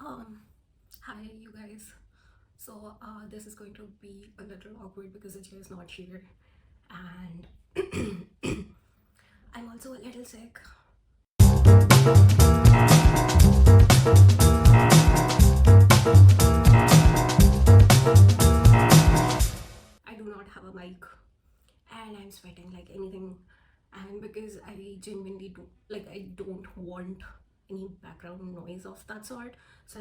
Um, Hi you guys. This is going to be a little awkward because Ajay is not here, and I'm also a little sick. I do not have a mic, and I'm sweating like anything. And because I genuinely do, I don't want any background noise of that sort. So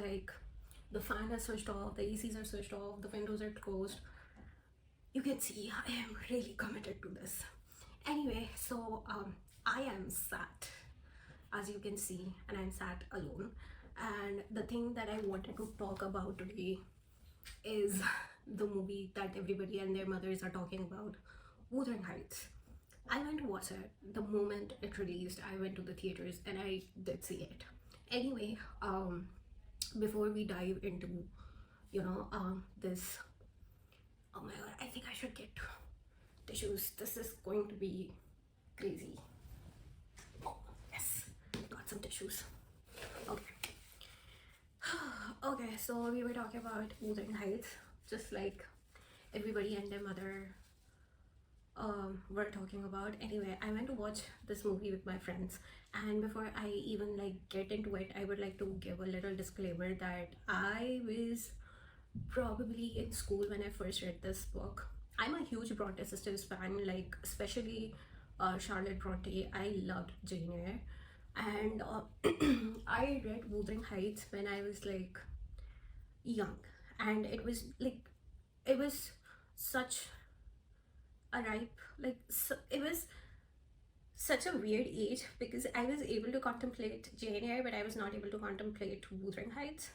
the fan is switched off, the ACs are switched off, the windows are closed. You can see I am really committed to this. Anyway, I am sat, as you can see, and I'm sat alone. And the thing that I wanted to talk about today is the movie that everybody and their mothers are talking about, Wuthering Heights. I went to watch it the moment it released. I went to the theaters and I did see it. Anyway, before we dive into, this, oh my god, I think I should get tissues. This is going to be crazy. Oh, yes, got some tissues. Okay. Okay, so we were talking about Wuthering Heights, just like everybody and their mother were talking about. Anyway, I went to watch this movie with my friends, and before I even get into it, I would like to give a little disclaimer that I was probably in school when I first read this book. I'm a huge Bronte sisters fan, like especially Charlotte Bronte. I loved Jane Eyre, and I read Wuthering Heights when I was young, and it was such a ripe it was such a weird age because I was able to contemplate Jane Eyre, but I was not able to contemplate Wuthering Heights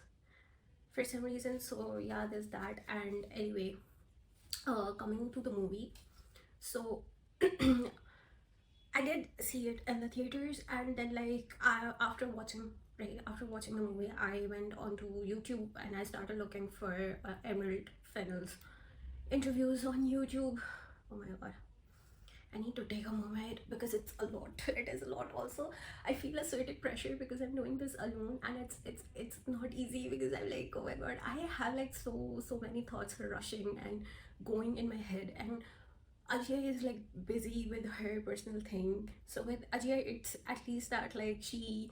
for some reason. So yeah, there's that. And anyway, coming to the movie, so I did see it in the theaters, and then after watching the movie, I went onto YouTube and I started looking for Emerald Fennell's interviews on YouTube. Oh my god, I need to take a moment because it's a lot. It is a lot. Also, I feel a certain pressure because I'm doing this alone, and it's not easy because I'm like, oh my god, I have so many thoughts rushing and going in my head, and Ajay is busy with her personal thing. So with Ajay, it's at least that she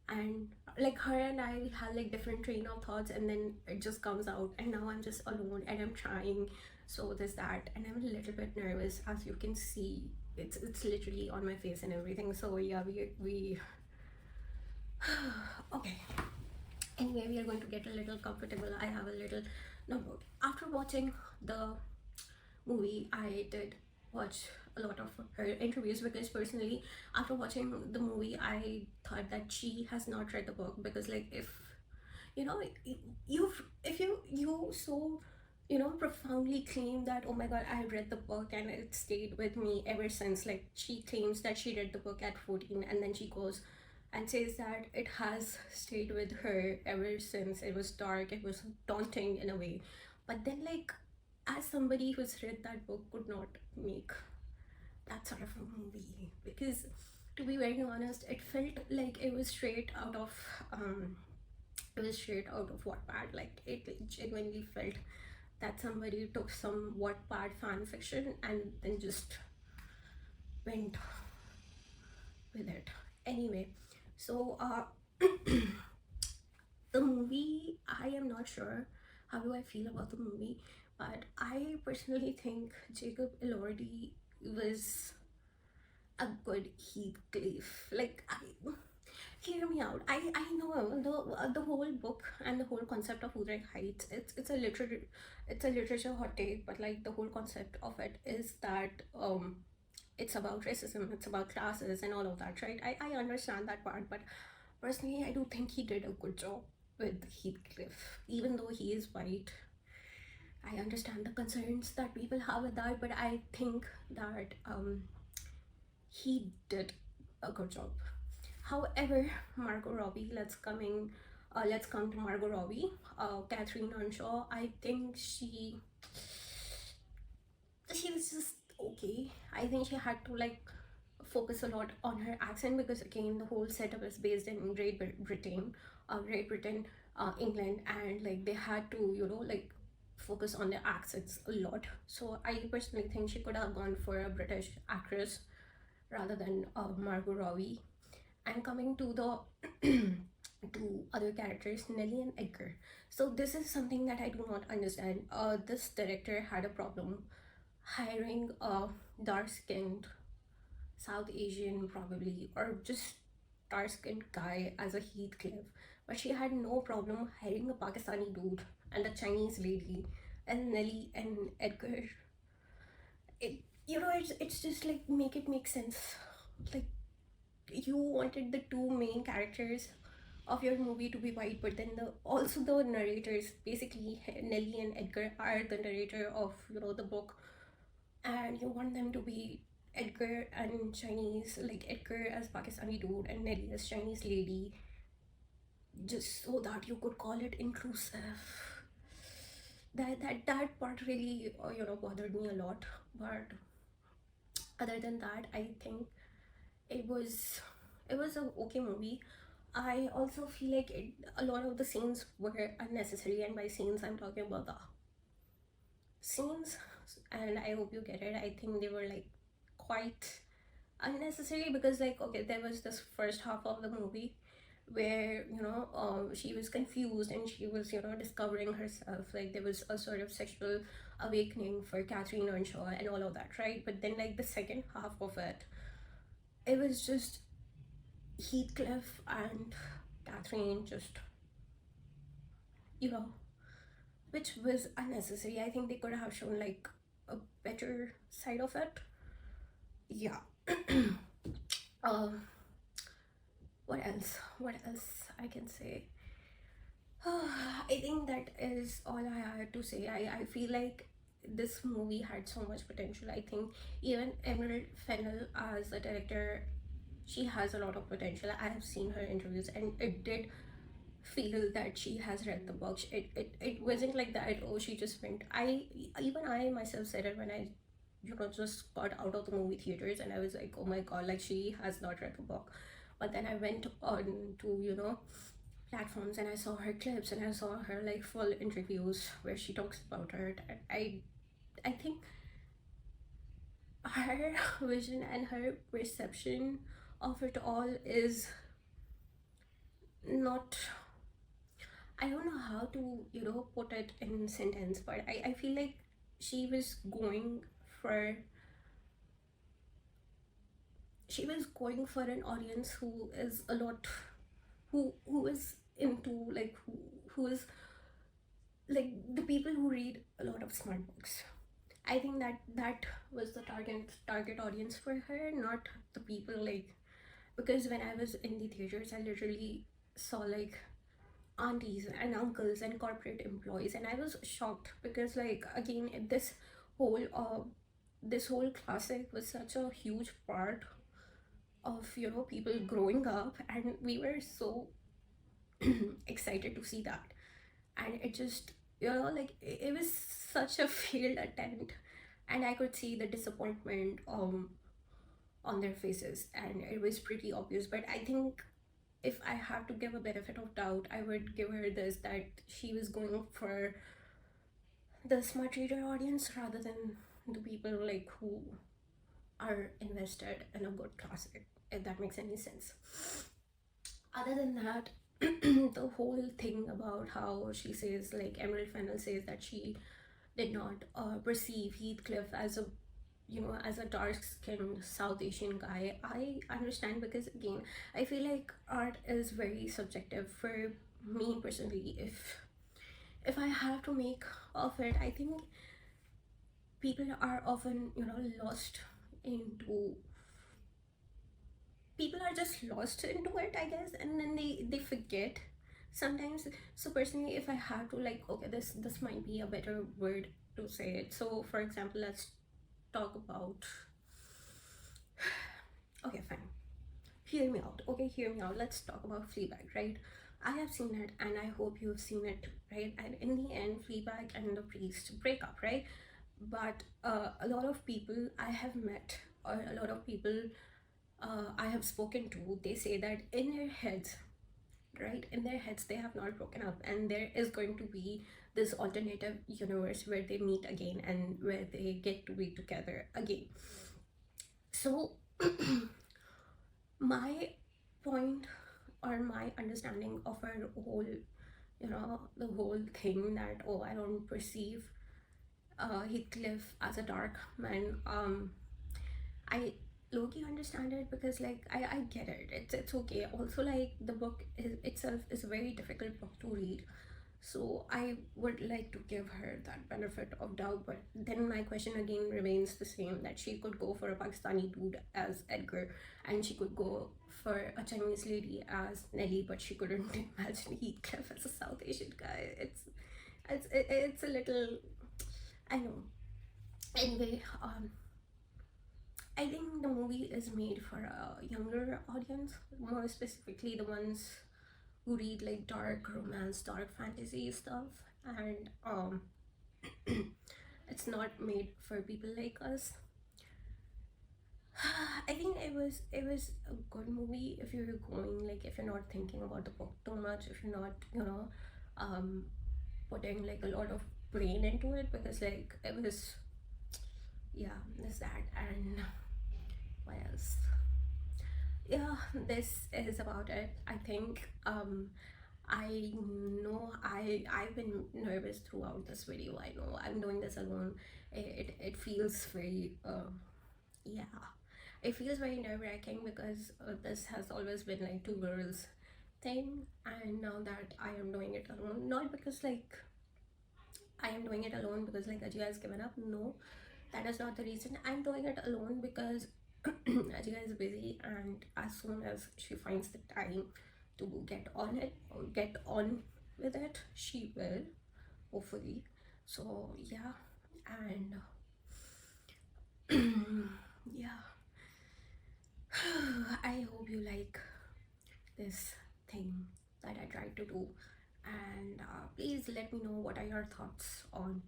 and her and I have different train of thoughts, and then it just comes out, and now I'm just alone and I'm trying. So there's that, and I'm a little bit nervous, as you can see. It's literally on my face and everything. So yeah, we okay. Anyway, we are going to get a little comfortable. I have a little notebook. After watching the movie, I did watch a lot of her interviews because personally, after watching the movie, I thought that she has not read the book. Because if you know if you so profoundly claim that, oh my god, I read the book and it stayed with me ever since. Like, she claims that she read the book at 14, and then she goes and says that it has stayed with her ever since. It was dark, it was daunting in a way, but then as somebody who's read that book could not make that sort of a movie, because to be very honest, it felt like it was straight out of Wattpad. Like, it genuinely felt that somebody took some Wattpad fan fiction and then just went with it. Anyway, so the movie, I am not sure how do I feel about the movie, but I personally think Jacob Elordi was a good Heathcliff. Hear me out. I know the whole book and the whole concept of Wuthering Heights. It's a literature hot take, but the whole concept of it is that it's about racism, it's about classes and all of that, right? I understand that part, but personally, I do think he did a good job with Heathcliff, even though he is white. I understand the concerns that people have with that, but I think that he did a good job. However, Margot Robbie, let's come to Margot Robbie. Catherine Earnshaw, I think she was just okay. I think she had to focus a lot on her accent because again the whole setup is based in Great Britain. England, and like they had to, like focus on their accents a lot. So I personally think she could have gone for a British actress rather than Margot Robbie. And coming to the to other characters, Nellie and Edgar. So this is something that I do not understand. This director had a problem hiring a dark-skinned South Asian, probably, or just dark-skinned guy as a Heathcliff, but she had no problem hiring a Pakistani dude and a Chinese lady and Nelly and Edgar. It, it's just like make it make sense. Like, you wanted the two main characters of your movie to be white, but then the narrators, basically Nelly and Edgar, are the narrator of the book, and you want them to be Edgar and Chinese, like Edgar as Pakistani dude and Nelly as Chinese lady, just so that you could call it inclusive. That part really bothered me a lot. But other than that, I think it was an okay movie. I also feel like a lot of the scenes were unnecessary, and by scenes I'm talking about the scenes, and I hope you get it. I think they were like quite unnecessary, because like, okay, there was this first half of the movie where she was confused and she was discovering herself, like there was a sort of sexual awakening for Catherine Earnshaw and all of that, right? But then like the second half of it was just Heathcliff and Catherine, just which was unnecessary. I think they could have shown like a better side of it. Yeah. um what else I can say? I think that is all I had to say. I feel like this movie had so much potential. I think even Emerald Fennell as a director, she has a lot of potential. I have seen her interviews, and it did feel that she has read the book. It wasn't like that, oh, she just went. I myself said it when I just got out of the movie theaters, and I was like, oh my god, like she has not read the book. But then I went on to platforms, and I saw her clips, and I saw her like full interviews where she talks about it. And I think her vision and her perception of it all is not, I don't know how to put it in sentence, but I feel like she was going for an audience who is a lot, who is into like who is like the people who read a lot of smart books. I think that was the target audience for her, not the people like, because when I was in the theaters, I literally saw like aunties and uncles and corporate employees, and I was shocked, because like, again, this whole classic was such a huge part of people growing up, and we were so excited to see that. And it just like it was such a failed attempt, and I could see the disappointment on their faces, and it was pretty obvious. But I think if I have to give a benefit of doubt, I would give her this, that she was going for the smart reader audience rather than the people like who are invested in a good classic, if that makes any sense. Other than that, the whole thing about how she says, like Emerald Fennell says, that she did not perceive Heathcliff as a as a dark-skinned South Asian guy, I understand, because again, I feel like art is very subjective. For me personally, if I have to make of it, I think people are often lost into, people are just lost into it, I guess, and then they forget sometimes. So personally, if I have to, like, okay, this might be a better word to say it. So for example, let's talk about, okay, fine, hear me out. Okay, hear me out. Let's talk about Fleabag, right? I have seen it, and I hope you've seen it, right? And in the end, Fleabag and the priest break up, right? But a lot of people I have met, or a lot of people I have spoken to, they say that in their heads, right? In their heads they have not broken up, and there is going to be this alternative universe where they meet again and where they get to be together again. So my point, or my understanding of her whole, the whole thing, that, oh, I don't perceive Heathcliff as a dark man, I low-key understand it, because like I get it. It's okay. Also, like, the book itself is a very difficult book to read. So I would like to give her that benefit of doubt. But then my question again remains the same, that she could go for a Pakistani dude as Edgar, and she could go for a Chinese lady as Nelly, but she couldn't imagine Heathcliff as a South Asian guy. It's a little, I know. Anyway, I think the movie is made for a younger audience, more specifically the ones who read like dark romance, dark fantasy stuff, and it's not made for people like us. I think it was a good movie if you're going, like, if you're not thinking about the book too much, if you're not putting like a lot of brain into it, because like it was, yeah, there's that. And what else? Yeah, this is about it, I think. I know I've been nervous throughout this video. I know I'm doing this alone. It feels very yeah, it feels very nerve-wracking, because this has always been like two girls thing, and now that I am doing it alone, not because like I am doing it alone because like Ajia has given up. No, that is not the reason. I'm doing it alone because Ajia is busy, and as soon as she finds the time to get on it or get on with it, she will, hopefully. So yeah, and yeah, I hope you like this thing that I tried to do, and please let me know what are your thoughts on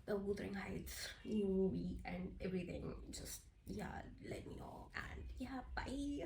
the Wuthering Heights new movie and everything. Just, yeah, let me know, and yeah, bye.